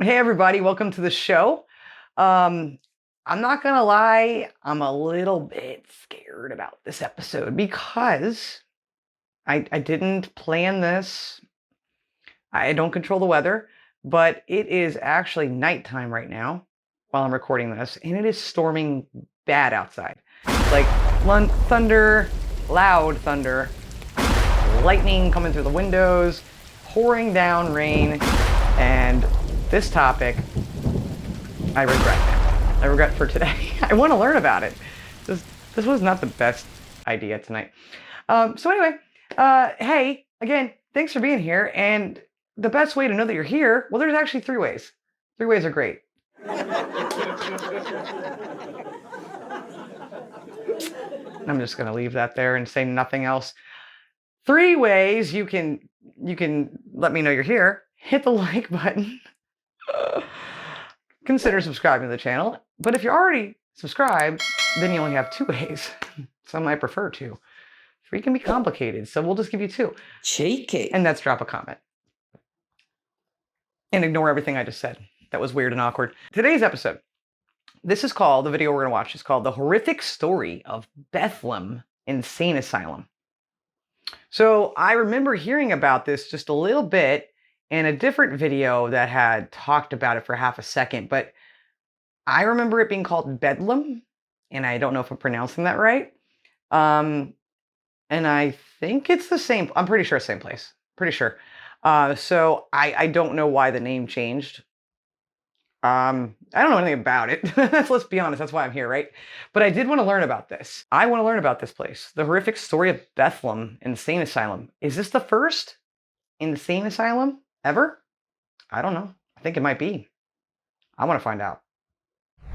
Hey everybody, welcome to the show. I'm not gonna lie, I'm a little bit scared about this episode because I didn't plan this. I don't control the weather, but it is actually nighttime right now while I'm recording this, and it is storming bad outside. Like thunder, loud thunder, lightning coming through the windows, pouring down rain, and this topic I regret. I regret for today. I want to learn about it. This was not the best idea tonight. So anyway, hey, again, thanks for being here. And the best way to know that you're here, well, there's actually 3 ways. 3 ways are great. I'm just going to leave that there and say nothing else. 3 ways you can let me know you're here. Hit the like button. Consider subscribing to the channel. But if you're already subscribed, then you only have 2 ways. Some might prefer 2. 3 can be complicated, so we'll just give you 2. Cheeky. And that's drop a comment. And ignore everything I just said. That was weird and awkward. Today's episode, the video we're going to watch is called The Horrific Story of Bethlem Insane Asylum. So I remember hearing about this just a little bit in a different video that had talked about it for half a second, but I remember it being called Bedlam, and I don't know if I'm pronouncing that right. And I think it's the same. I'm pretty sure it's the same place. Pretty sure. So I don't know why the name changed. I don't know anything about it. Let's be honest. That's why I'm here, right? But I did want to learn about this. I want to learn about this place. The Horrific Story of Bethlem Insane Asylum. Is this the first insane asylum ever? I don't know. I think it might be. I want to find out.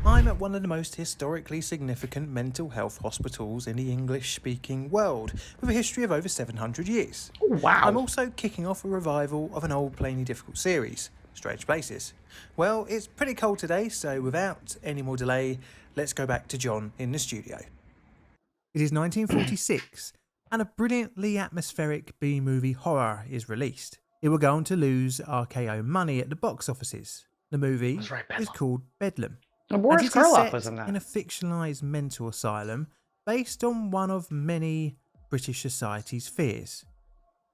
I'm at one of the most historically significant mental health hospitals in the English-speaking world, with a history of over 700 years. Oh, wow. I'm also kicking off a revival of an old Plainly Difficult series, Strange Places. Well, it's pretty cold today, so without any more delay, let's go back to John in the studio. It is 1946, and a brilliantly atmospheric B-movie horror is released. It will go on to lose RKO money at the box offices. The movie is called Bedlam. Boris Karloff was in that. In a fictionalised mental asylum based on one of many British society's fears.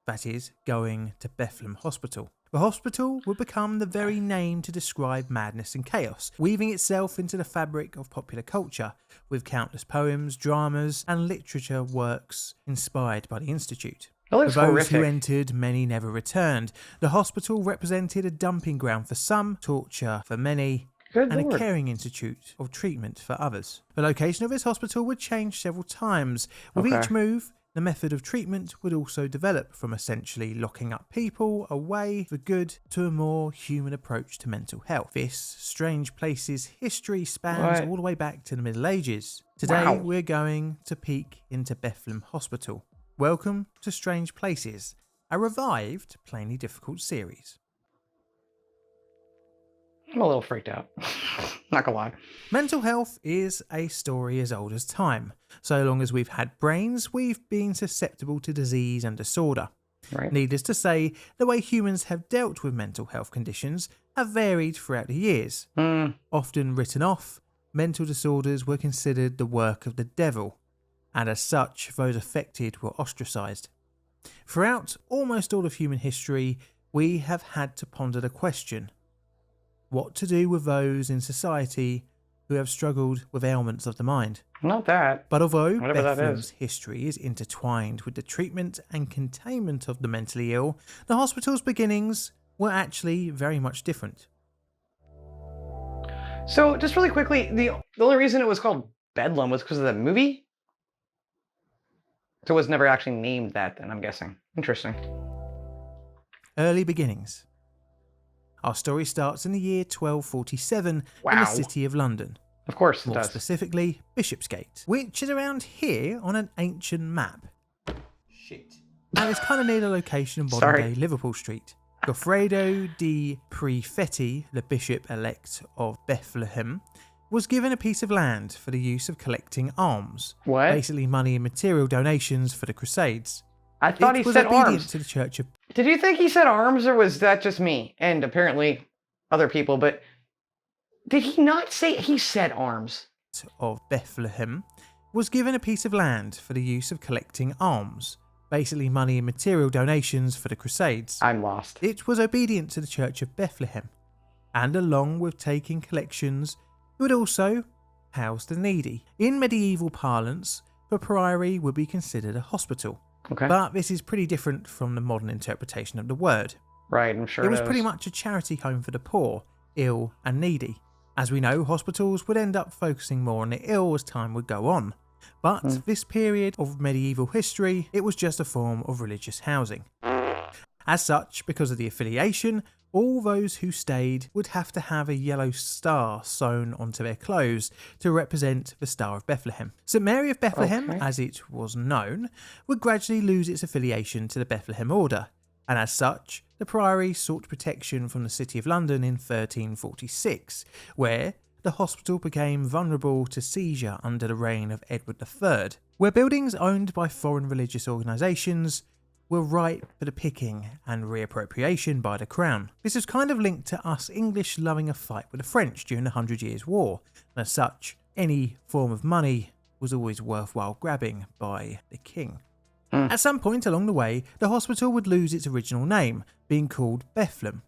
That is, going to Bethlem Hospital. The hospital would become the very name to describe madness and chaos, weaving itself into the fabric of popular culture, with countless poems, dramas and literature works inspired by the Institute. For those who entered, many never returned. The hospital represented a dumping ground for some, torture for many, a caring institute of treatment for others. The location of this hospital would change several times. With each move, the method of treatment would also develop from essentially locking up people away for good to a more human approach to mental health. This Strange Places history spans all the way back to the Middle Ages. Today, we're going to peek into Bethlem Hospital. Welcome to Strange Places, a revived Plainly Difficult series. I'm a little freaked out. Not gonna lie. Mental health is a story as old as time. So long as we've had brains, we've been susceptible to disease and disorder. Right. Needless to say, the way humans have dealt with mental health conditions have varied throughout the years. Often written off, mental disorders were considered the work of the devil, and as such, those affected were ostracised. Throughout almost all of human history, we have had to ponder the question: what to do with those in society who have struggled with ailments of the mind? Not that. But although Bethlem's history is intertwined with the treatment and containment of the mentally ill, the hospital's beginnings were actually very much different. So, just really quickly, the only reason it was called Bedlam was because of the movie? So it was never actually named that then, I'm guessing. Interesting. Early beginnings. Our story starts in the year 1247 in the city of London. Of course it More does. specifically, Bishopsgate, which is around here on an ancient map. Shit. And it's kind of near the location of modern-day Liverpool Street. Goffredo di Prefetti, the bishop-elect of Bethlehem, was given a piece of land for the use of collecting alms. What? Basically money and material donations for the Crusades. I thought he said arms. To the Church of... Did you think he said arms, or was that just me? And apparently other people, but did he not say he said arms? Of Bethlehem was given a piece of land for the use of collecting alms, basically money and material donations for the Crusades. I'm lost. It was obedient to the Church of Bethlehem, and along with taking collections, it would also house the needy. In medieval parlance, the priory would be considered a hospital, Okay. but this is pretty different from the modern interpretation of the word. Right, I'm sure It was is. pretty much a charity home for the poor, ill and needy. As we know, hospitals would end up focusing more on the ill as time would go on. But this period of medieval history, it was just a form of religious housing. As such, because of the affiliation, all those who stayed would have to have a yellow star sewn onto their clothes to represent the Star of Bethlehem. St Mary of Bethlehem, Okay. as it was known, would gradually lose its affiliation to the Bethlehem Order, and as such, the priory sought protection from the City of London in 1346, where the hospital became vulnerable to seizure under the reign of Edward III, where buildings owned by foreign religious organisations were ripe for the picking and reappropriation by the Crown. This is kind of linked to us English loving a fight with the French during the 100 Years' War, and as such, any form of money was always worthwhile grabbing by the king. At some point along the way, the hospital would lose its original name, being called Bethlem,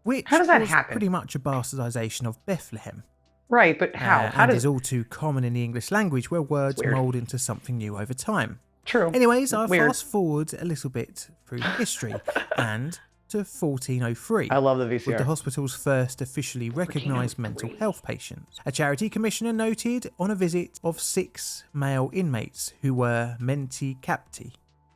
which How does that was happen? pretty much a bastardisation of Bethlehem. Right, but how? How And does is all too common in the English language, where words Weird. mould into something new over time. True. Anyways, I Weird. fast forward a little bit through history and to 1403. I love the With the VCR. hospital's first officially recognised mental health patients. A charity commissioner noted on a visit of 6 male inmates who were menti capti,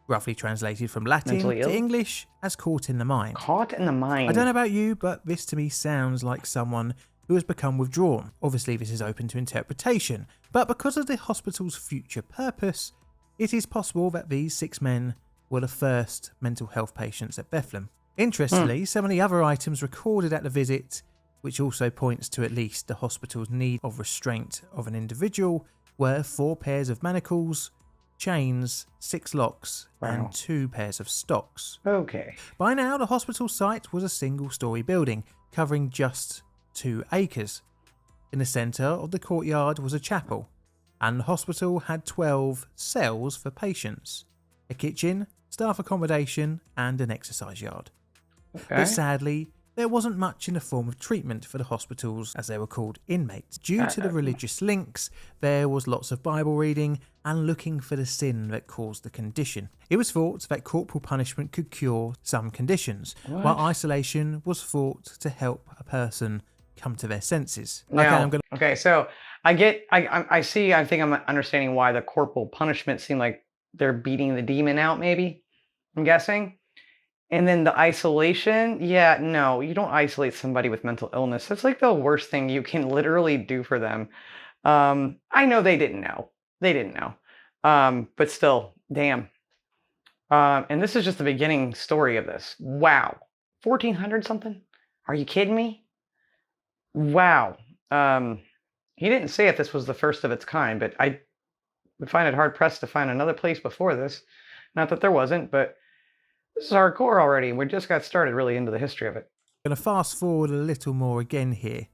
roughly translated from Latin Mentally to ill? English as caught in the mind. Caught in the mind. I don't know about you, but this to me sounds like someone who has become withdrawn. Obviously, this is open to interpretation, but because of the hospital's future purpose, it is possible that these 6 men were the first mental health patients at Bethlem. Interestingly, some of the other items recorded at the visit, which also points to at least the hospital's need of restraint of an individual, were 4 pairs of manacles, chains, 6 locks, Wow. and 2 pairs of stocks. Okay. By now, the hospital site was a single-storey building covering just 2 acres. In the centre of the courtyard was a chapel, and the hospital had 12 cells for patients, a kitchen, staff accommodation, and an exercise yard. Okay. But sadly, there wasn't much in the form of treatment for the hospital's, as they were called, inmates. Due to the religious links, there was lots of Bible reading and looking for the sin that caused the condition. It was thought that corporal punishment could cure some conditions, while isolation was thought to help a person come to their senses. Now, okay, so I get, I see, I think I'm understanding why the corporal punishment seemed like they're beating the demon out, maybe, I'm guessing. And then the isolation, yeah, no, you don't isolate somebody with mental illness. That's like the worst thing you can literally do for them. I know they didn't know. They didn't know. But still, damn. And this is just the beginning story of this. Wow. 1400 something? Are you kidding me? Wow. He didn't say if this was the first of its kind, but I would find it hard pressed to find another place before this. Not that there wasn't, but this is hardcore already. We just got started really into the history of it. I'm going to fast forward a little more again here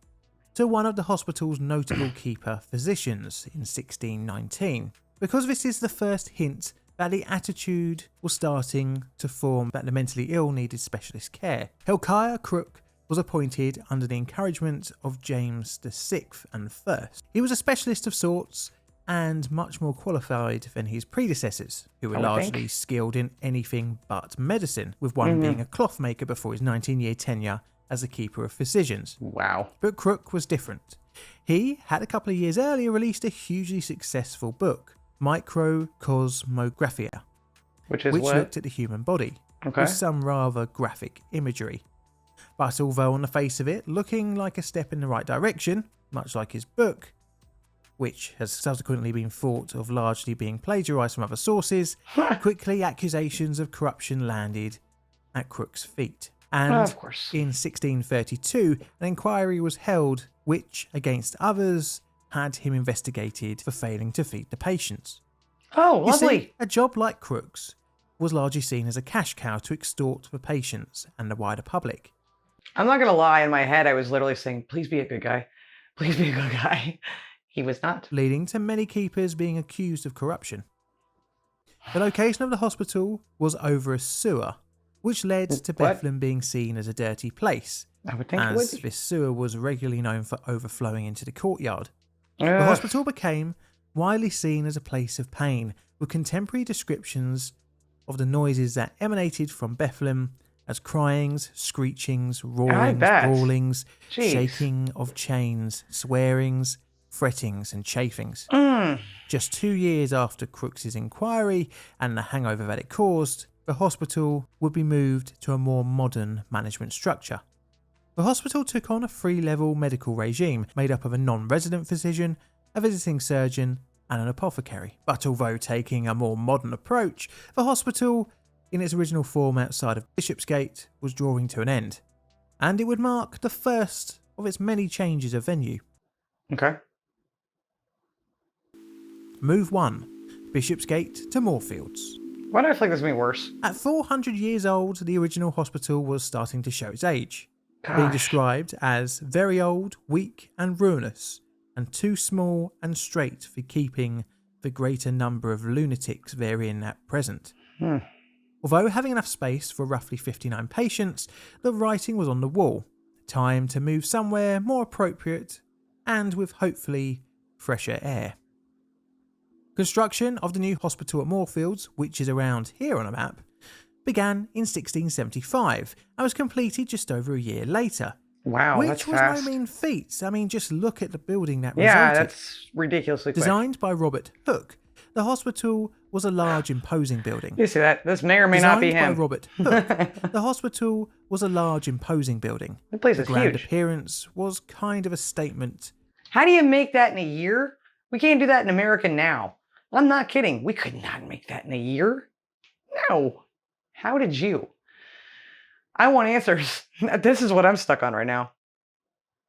to one of the hospital's notable keeper physicians in 1619, because this is the first hint that the attitude was starting to form that the mentally ill needed specialist care. Hilkiah Crook was appointed under the encouragement of James VI and I. He was a specialist of sorts and much more qualified than his predecessors, who were largely skilled in anything but medicine, with one being a cloth maker before his 19-year tenure as a keeper of physicians. Wow. But Crook was different. He had a couple of years earlier released a hugely successful book, Microcosmographia, Which is which what? looked at the human body, Okay. with some rather graphic imagery. But although on the face of it looking like a step in the right direction, much like his book, which has subsequently been thought of largely being plagiarised from other sources, quickly accusations of corruption landed at Crook's feet. And Of course. in 1632, an inquiry was held which, against others, had him investigated for failing to feed the patients. Oh, You see, lovely. a job like Crook's was largely seen as a cash cow to extort the patients and the wider public. I'm not going to lie, in my head, I was literally saying, please be a good guy. Please be a good guy. He was not. leading to many keepers being accused of corruption. The location of the hospital was over a sewer, which led to What? Bethlem being seen as a dirty place, I would think it would as be. this sewer was regularly known for overflowing into the courtyard. The Ugh. hospital became widely seen as a place of pain, with contemporary descriptions of the noises that emanated from Bethlem as cryings, screechings, roarings, bet. brawlings, Jeez. shaking of chains, swearings, frettings and chafings. Mm. Just 2 years after Crooks's inquiry and the hangover that it caused, the hospital would be moved to a more modern management structure. The hospital took on a 3-level medical regime made up of a non-resident physician, a visiting surgeon and an apothecary. But although taking a more modern approach, the hospital in its original form outside of Bishopsgate was drawing to an end, and it would mark the first of its many changes of venue. Okay. Move 1. Bishopsgate to Moorfields. Why do I feel like this is going to be worse? At 400 years old, the original hospital was starting to show its age, being Gosh. described as very old, weak and ruinous, and too small and straight for keeping the greater number of lunatics therein at present. Hmm. Although having enough space for roughly 59 patients, the writing was on the wall. Time to move somewhere more appropriate and with hopefully fresher air. Construction of the new hospital at Moorfields, which is around here on a map, began in 1675 and was completed just over a year later. Wow, which that's was fast. no mean feat. I mean, just look at the building that Yeah, resulted. that's ridiculously quick. Designed by Robert Hooke, the hospital was a large, imposing building. You see that? This may or may not be Designed by him. Robert Hooke, the hospital was a large, imposing building. The place The is grand huge. appearance was kind of a statement. How do you make that in a year? We can't do that in America now. I'm not kidding. We could not make that in a year. No. How did you? I want answers. This is what I'm stuck on right now.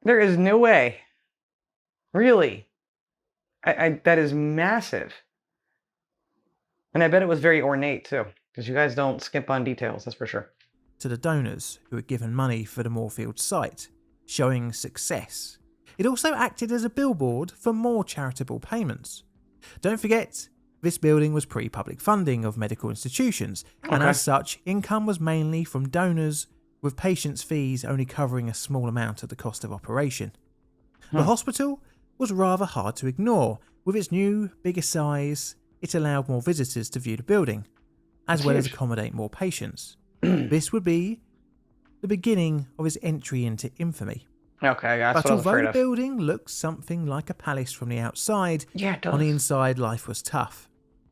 There is no way. Really. That is massive. And I bet it was very ornate too, because you guys don't skimp on details, that's for sure. To the donors who had given money for the Moorfield site, showing success. It also acted as a billboard for more charitable payments. Don't forget, this building was pre-public funding of medical institutions, and Okay. as such, income was mainly from donors, with patients' fees only covering a small amount of the cost of operation. The hospital was rather hard to ignore. With its new, bigger size, it allowed more visitors to view the building, as That's well as huge. accommodate more patients. This would be the beginning of its entry into infamy. Okay, that's But what I was although afraid the of. building looked something like a palace from the outside, Yeah, it does. on the inside life was tough.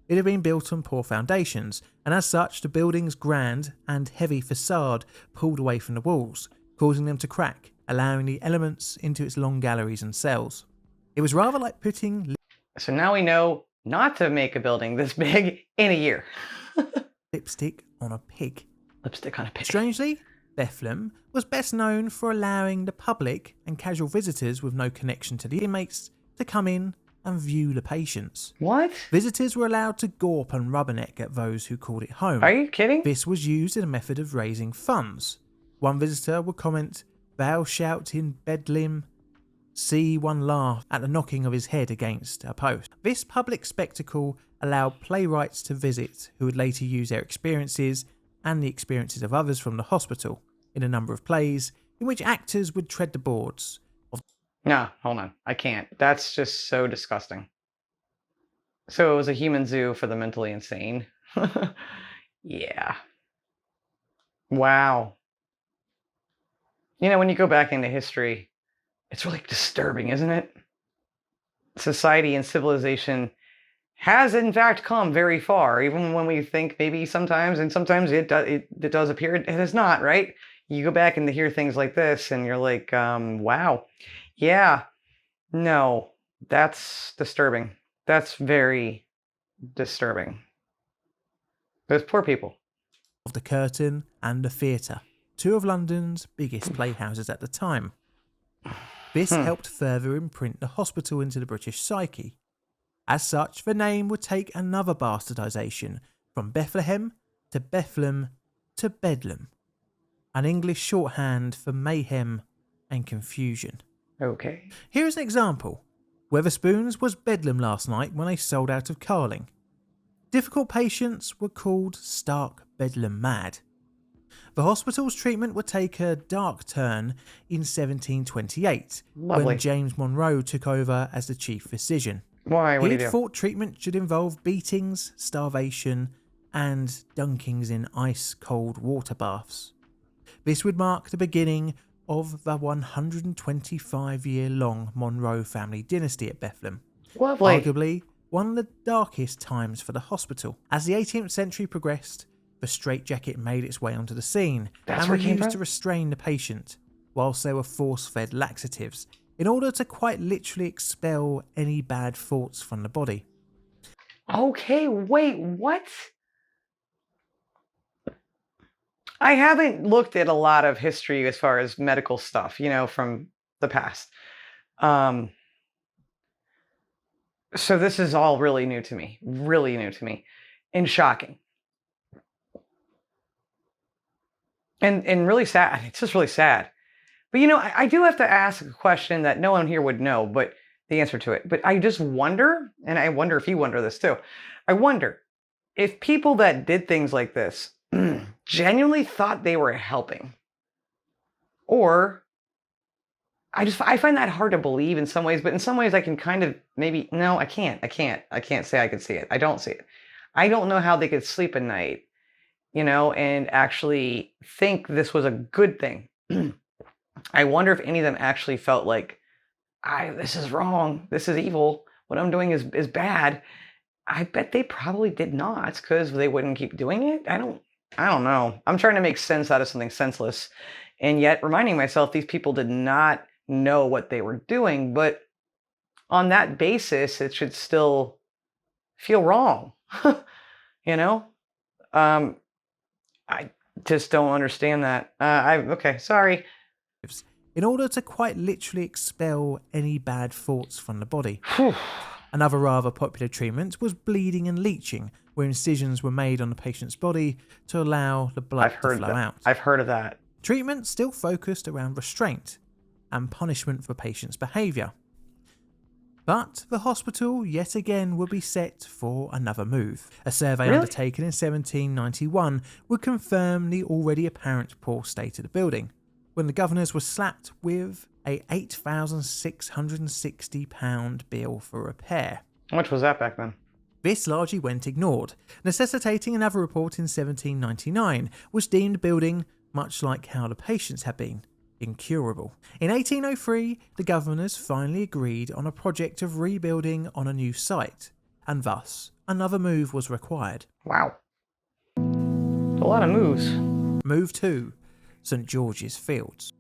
It had been built on poor foundations, and as such the building's grand and heavy facade pulled away from the walls, causing them to crack, allowing the elements into its long galleries and cells. It was rather like putting So now we know not to make a building this big in a year. lipstick on a pig. Lipstick on a pig. Strangely, Bethlem was best known for allowing the public and casual visitors with no connection to the inmates to come in and view the patients. What? Visitors were allowed to gawp and rubberneck at those who called it home. Are you kidding? This was used as a method of raising funds. One visitor would comment, "Thou shalt in Bedlam," see one laugh at the knocking of his head against a post. This public spectacle allowed playwrights to visit who would later use their experiences and the experiences of others from the hospital in a number of plays in which actors would tread the boards. No, hold on. I can't. That's just so disgusting. So it was a human zoo for the mentally insane. Yeah. Wow. You know, when you go back into history, it's really disturbing, isn't it? Society and civilization has in fact come very far, even when we think maybe sometimes, and sometimes it does appear it is not, right? You go back and hear things like this and you're like, wow. Yeah, no, that's disturbing. That's very disturbing. Those poor people. Of the Curtain and the Theatre, two of London's biggest playhouses at the time. This helped further imprint the hospital into the British psyche. As such, the name would take another bastardisation from Bethlehem to Bethlem to Bedlam. an English shorthand for mayhem and confusion. Okay. Here is an example. Weatherspoons was Bedlam last night when they sold out of Carling. Difficult patients were called stark Bedlam mad. The hospital's treatment would take a dark turn in 1728 Lovely. when James Monroe took over as the chief physician. Why? What He do you do? thought treatment should involve beatings, starvation, and dunkings in ice-cold water baths. This would mark the beginning of the 125-year-long Monroe family dynasty at Bethlem. Lovely. Arguably one of the darkest times for the hospital. As the 18th century progressed, the straitjacket made its way onto the scene That's and where were it came used from? to restrain the patient, whilst they were force-fed laxatives, in order to quite literally expel any bad thoughts from the body. Okay, wait, what? I haven't looked at a lot of history as far as medical stuff, from the past. So this is all really new to me, and shocking. And really sad. It's just really sad. But I do have to ask a question that no one here would know, but the answer to it. But I just wonder, and I wonder if you wonder this too. I wonder if people that did things like this genuinely thought they were helping. Or I find that hard to believe in some ways, but in some ways I can kind of maybe, no, I can't say I could see it. I don't see it. I don't know how they could sleep at night, and actually think this was a good thing. I wonder if any of them actually felt like, this is wrong. This is evil. What I'm doing is bad. I bet they probably did not, because they wouldn't keep doing it. I don't know. I'm trying to make sense out of something senseless, and yet reminding myself these people did not know what they were doing. But on that basis, it should still feel wrong. I just don't understand that. Okay, sorry. In order to quite literally expel any bad thoughts from the body. Whew. Another rather popular treatment was bleeding and leeching, where incisions were made on the patient's body to allow the blood to flow out. I've heard of that. Treatment still focused around restraint and punishment for patient's behaviour. But the hospital yet again would be set for another move. A survey undertaken in 1791 would confirm the already apparent poor state of the building, when the governors were slapped with a £8,660 bill for repair. How much was that back then? This largely went ignored, necessitating another report in 1799, which deemed the building, much like how the patients had been, incurable. In 1803, the governors finally agreed on a project of rebuilding on a new site, and thus another move was required. Wow. A lot of moves. Move 2. St George's Fields.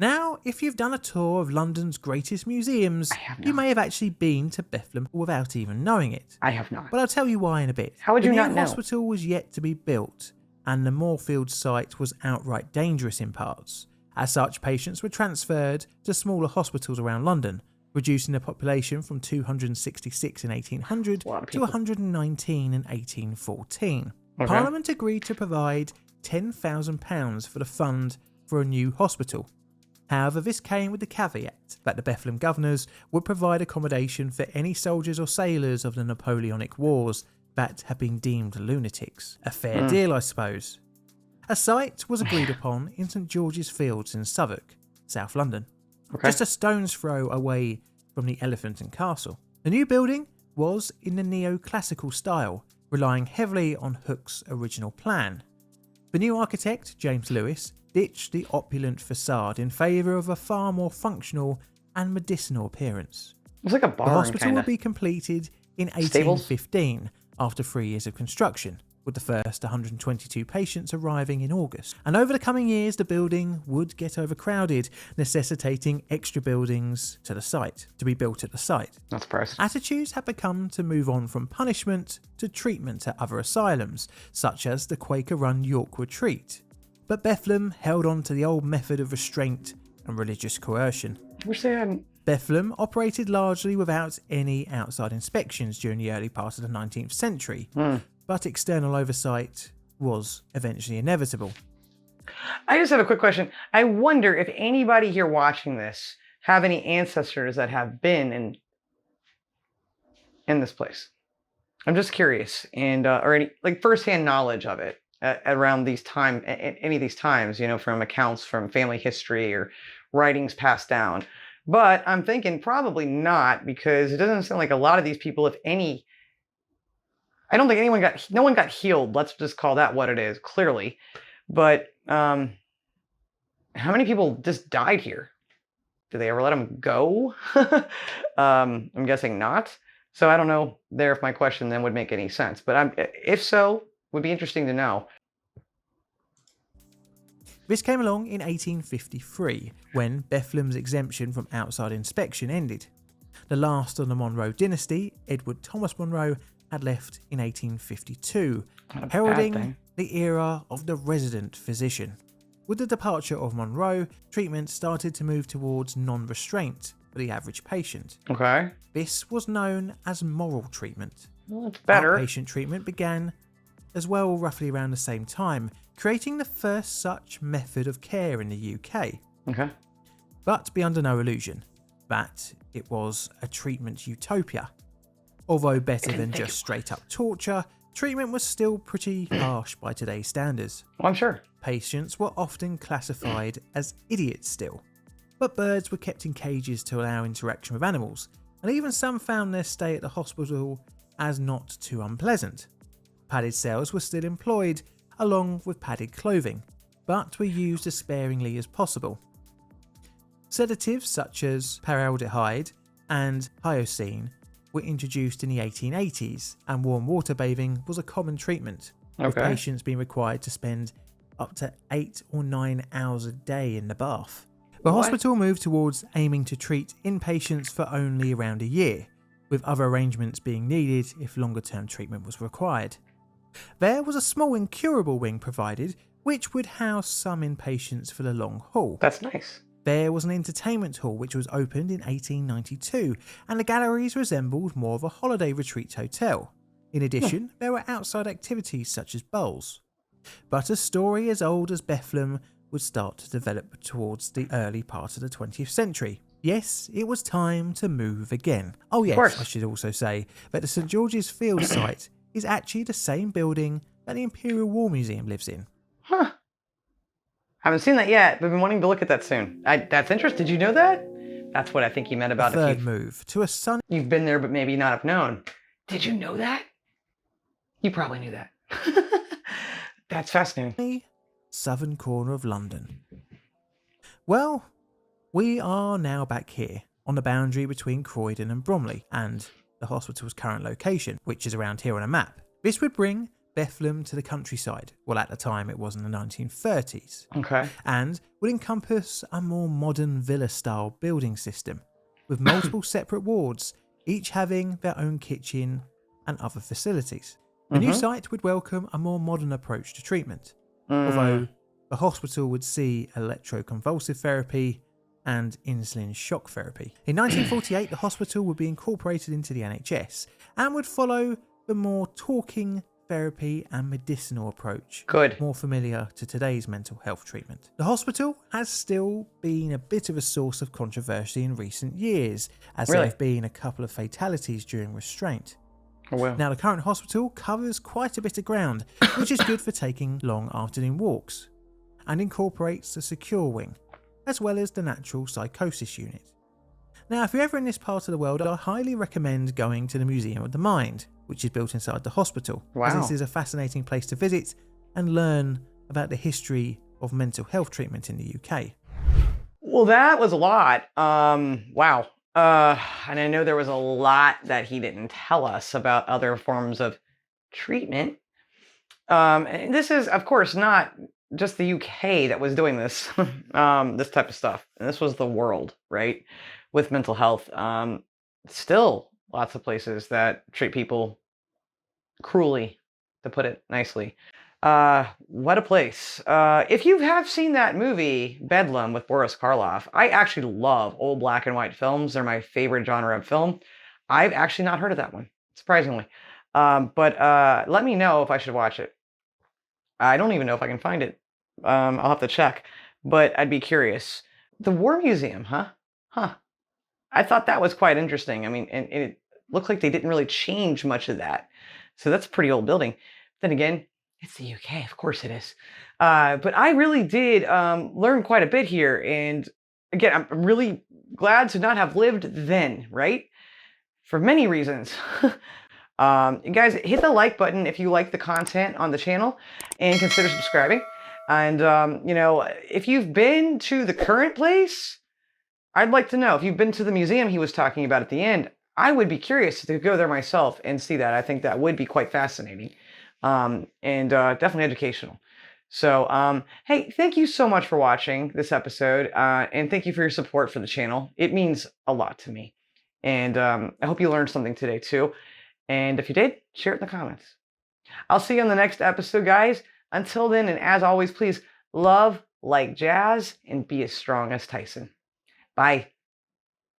Now, if you've done a tour of London's greatest museums, you may have actually been to Bethlem without even knowing it. I have not. But I'll tell you why in a bit. How would you not know? The new hospital was yet to be built, and the Moorfield site was outright dangerous in parts. As such, patients were transferred to smaller hospitals around London, reducing the population from 266 in 1800 to 119 in 1814. Okay. Parliament agreed to provide £10,000 for the fund for a new hospital. However, this came with the caveat that the Bethlem governors would provide accommodation for any soldiers or sailors of the Napoleonic Wars that had been deemed lunatics. A fair deal, I suppose. A site was agreed upon in St George's Fields in Southwark, South London, just a stone's throw away from the Elephant and Castle. The new building was in the neoclassical style, relying heavily on Hooke's original plan. The new architect, James Lewis, ditched the opulent facade in favour of a far more functional and medicinal appearance. It's like a The barn, hospital kinda. would be completed in Stables? 1815 after 3 years of construction, with the first 122 patients arriving in August. And over the coming years, the building would get overcrowded, necessitating extra buildings to be built at the site. Not surprised. Attitudes had become to move on from punishment to treatment at other asylums, such as the Quaker-run York Retreat. But Bethlem held on to the old method of restraint and religious coercion. I wish they hadn't. Bethlem operated largely without any outside inspections during the early part of the 19th century, but external oversight was eventually inevitable. I just have a quick question. I wonder if anybody here watching this have any ancestors that have been in this place. I'm just curious, and or any like firsthand knowledge of it around these time, any of these times, from accounts from family history or writings passed down. But I'm thinking probably not, because it doesn't sound like a lot of these people, if any. I don't think no one got healed. Let's just call that what it is, clearly. But how many people just died here? Did they ever let them go? I'm guessing not. So I don't know there if my question then would make any sense. But if so, would be interesting to know. This came along in 1853, when Bethlem's exemption from outside inspection ended. The last of the Monroe dynasty, Edward Thomas Monroe, had left in 1852, heralding the era of the resident physician. With the departure of Monroe, treatment started to move towards non-restraint for the average patient. Okay. This was known as moral treatment. Well, that's better. Outpatient treatment began as well roughly around the same time, creating the first such method of care in the UK. Okay. But be under no illusion that it was a treatment utopia. Although better than just straight up torture, treatment was still pretty harsh by today's standards. Well, I'm sure. Patients were often classified as idiots still, but birds were kept in cages to allow interaction with animals, and even some found their stay at the hospital as not too unpleasant. Padded cells were still employed, along with padded clothing, but were used as sparingly as possible. Sedatives such as paraldehyde and hyoscine were introduced in the 1880s, and warm water bathing was a common treatment, with patients being required to spend up to 8 or 9 hours a day in the bath. The hospital moved towards aiming to treat inpatients for only around a year, with other arrangements being needed if longer term treatment was required. There was a small incurable wing provided, which would house some inpatients for the long haul. That's nice. There was an entertainment hall which was opened in 1892, and the galleries resembled more of a holiday retreat hotel. In addition, there were outside activities such as bowls. But a story as old as Bethlem would start to develop towards the early part of the 20th century. Yes, it was time to move again. Oh yes, I should also say that the St George's Field site is actually the same building that the Imperial War Museum lives in. Huh. Haven't seen that yet, but I've been wanting to look at that soon. That's interesting. Did you know that? That's what I think you meant about a third move to a sunny... You've been there, but maybe not have known. Did you know that? You probably knew that. That's fascinating. Southern corner of London. Well, we are now back here, on the boundary between Croydon and Bromley, and the hospital's current location, which is around here on a map. This would bring Bethlem to the countryside. Well, at the time it was in the 1930s. Okay. And would encompass a more modern villa-style building system, with multiple separate wards, each having their own kitchen and other facilities. The new site would welcome a more modern approach to treatment, although the hospital would see electroconvulsive therapy and insulin shock therapy. In 1948, the hospital would be incorporated into the NHS and would follow the more talking therapy and medicinal approach, more familiar to today's mental health treatment. The hospital has still been a bit of a source of controversy in recent years, as there have been a couple of fatalities during restraint. Now, the current hospital covers quite a bit of ground, which is good for taking long afternoon walks, and incorporates a secure wing, as well as the natural psychosis unit. Now, if you're ever in this part of the world, I highly recommend going to the Museum of the Mind, which is built inside the hospital, as this is a fascinating place to visit and learn about the history of mental health treatment in the UK. Well, that was a lot. Wow. And I know there was a lot that he didn't tell us about other forms of treatment. And this is, of course, not just the UK that was doing this, this type of stuff. And this was the world, right? With mental health. Still lots of places that treat people cruelly, to put it nicely. What a place. If you have seen that movie, Bedlam, with Boris Karloff, I actually love old black and white films. They're my favorite genre of film. I've actually not heard of that one, surprisingly. But let me know if I should watch it. I don't even know if I can find it I'll have to check, but I'd be curious. The War Museum, huh? Huh. I thought that was quite interesting. I mean, and it looked like they didn't really change much of that. So that's a pretty old building. Then again, it's the UK, of course it is. But I really did learn quite a bit here. And again, I'm really glad to not have lived then, right? For many reasons. You guys, hit the like button if you like the content on the channel and consider subscribing. And, you know, if you've been to the current place, I'd like to know. If you've been to the museum he was talking about at the end, I would be curious to go there myself and see that. I think that would be quite fascinating and definitely educational. So, hey, thank you so much for watching this episode and thank you for your support for the channel. It means a lot to me. And I hope you learned something today too. And if you did, share it in the comments. I'll see you on the next episode, guys. Until then, and as always, please love like Jazz and be as strong as Tyson. Bye.